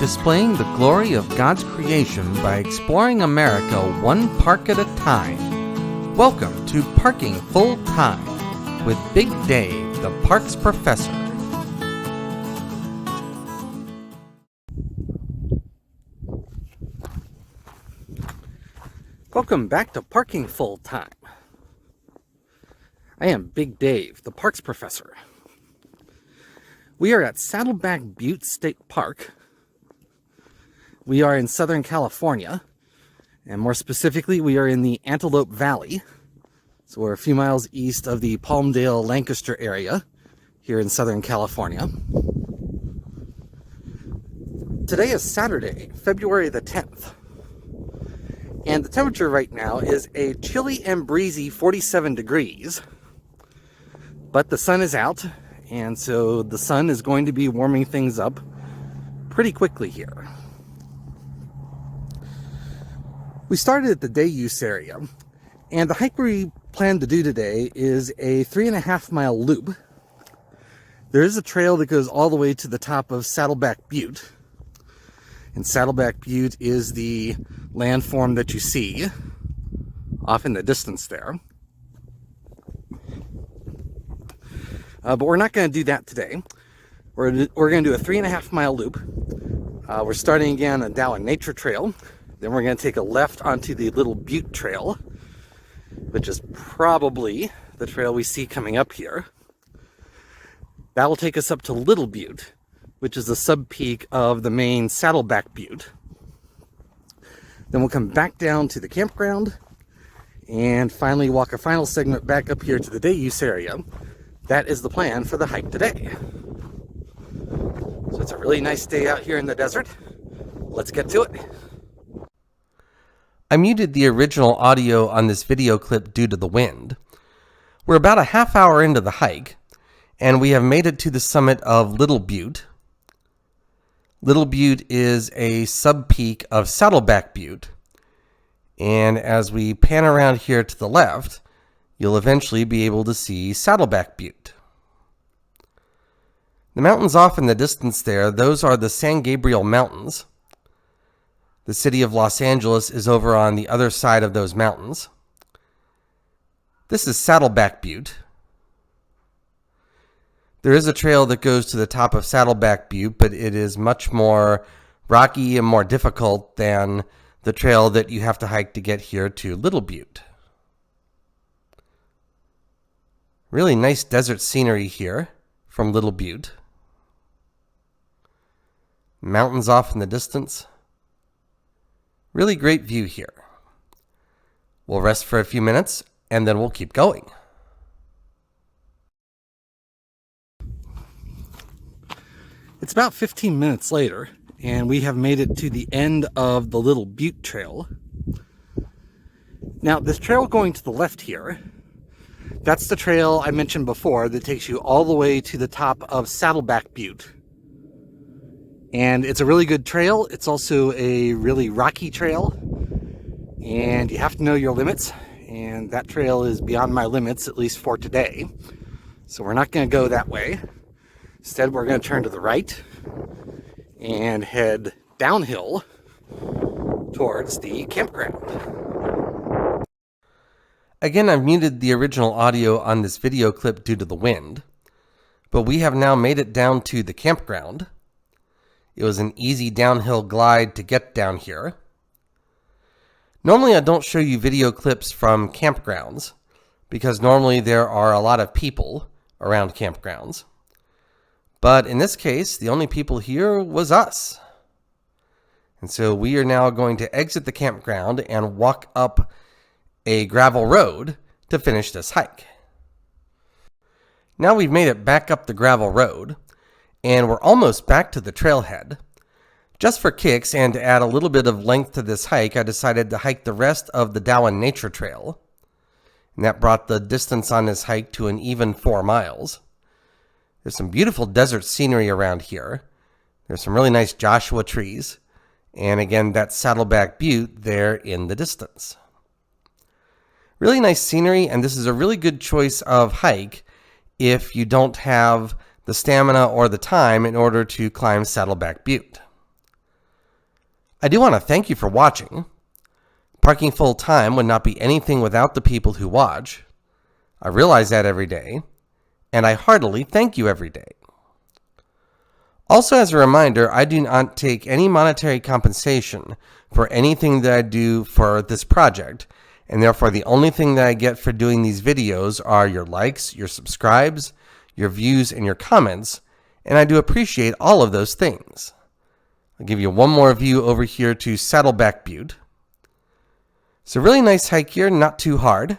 displaying the glory of God's creation by exploring America one park at a time. Welcome to Parking Full Time with Big Dave, the Parks Professor. Welcome back to Parking Full Time. I am Big Dave, the Parks Professor. We are at Saddleback Butte State Park. We are in Southern California, and more specifically, we are in the Antelope Valley. So we're a few miles east of the Palmdale, Lancaster area here in Southern California. Today is Saturday, February the 10th. And the temperature right now is a chilly and breezy 47 degrees. But the sun is out, and so the sun is going to be warming things up pretty quickly here. We started at the day use area, and the hike we plan to do today is a 3.5 mile loop. There is a trail that goes all the way to the top of Saddleback Butte. And Saddleback Butte is the landform that you see off in the distance there. But we're not going to do that today. We're going to do a 3.5 mile loop. We're starting again on Down Nature Trail. Then we're going to take a left onto the Little Butte Trail, which is probably the trail we see coming up here. That will take us up to Little Butte, which is the sub-peak of the main Saddleback Butte. Then we'll come back down to the campground and finally walk a final segment back up here to the day use area. That is the plan for the hike today. So it's a really nice day out here in the desert. Let's get to it. I muted the original audio on this video clip due to the wind. We're about a half hour into the hike, and we have made it to the summit of Little Butte. Little Butte is a sub-peak of Saddleback Butte, and as we pan around here to the left, you'll eventually be able to see Saddleback Butte. The mountains off in the distance there, those are the San Gabriel Mountains. The city of Los Angeles is over on the other side of those mountains. This is Saddleback Butte. There is a trail that goes to the top of Saddleback Butte, but it is much more rocky and more difficult than the trail that you have to hike to get here to Little Butte. Really nice desert scenery here from Little Butte. Mountains off in the distance. Really great view here. We'll rest for a few minutes and then we'll keep going. It's about 15 minutes later and we have made it to the end of the Little Butte Trail. Now this trail going to the left here, that's the trail I mentioned before that takes you all the way to the top of Saddleback Butte. And it's a really good trail. It's also a really rocky trail. And you have to know your limits. And that trail is beyond my limits, at least for today. So we're not going to go that way. Instead, we're going to turn to the right and head downhill towards the campground. Again, I've muted the original audio on this video clip due to the wind. But we have now made it down to the campground. It was an easy downhill glide to get down here. Normally I don't show you video clips from campgrounds because normally there are a lot of people around campgrounds. But in this case, the only people here was us. And so we are now going to exit the campground and walk up a gravel road to finish this hike. Now we've made it back up the gravel road. And we're almost back to the trailhead. Just for kicks and to add a little bit of length to this hike, I decided to hike the rest of the Down Nature Trail. And that brought the distance on this hike to an even 4 miles. There's some beautiful desert scenery around here. There's some really nice Joshua trees. And again, that Saddleback Butte there in the distance. Really nice scenery, and this is a really good choice of hike if you don't have the stamina or the time in order to climb Saddleback Butte. I do want to thank you for watching. Parking full time would not be anything without the people who watch. I realize that every day, and I heartily thank you every day. Also, as a reminder, I do not take any monetary compensation for anything that I do for this project, and therefore the only thing that I get for doing these videos are your likes, your subscribes, your views, and your comments, and I do appreciate all of those things. I'll give you one more view over here to Saddleback Butte. It's a really nice hike here, not too hard.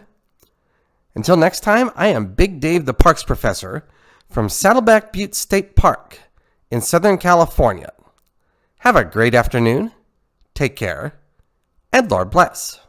Until next time, I am Big Dave the Parks Professor from Saddleback Butte State Park in Southern California. Have a great afternoon, take care, and Lord bless.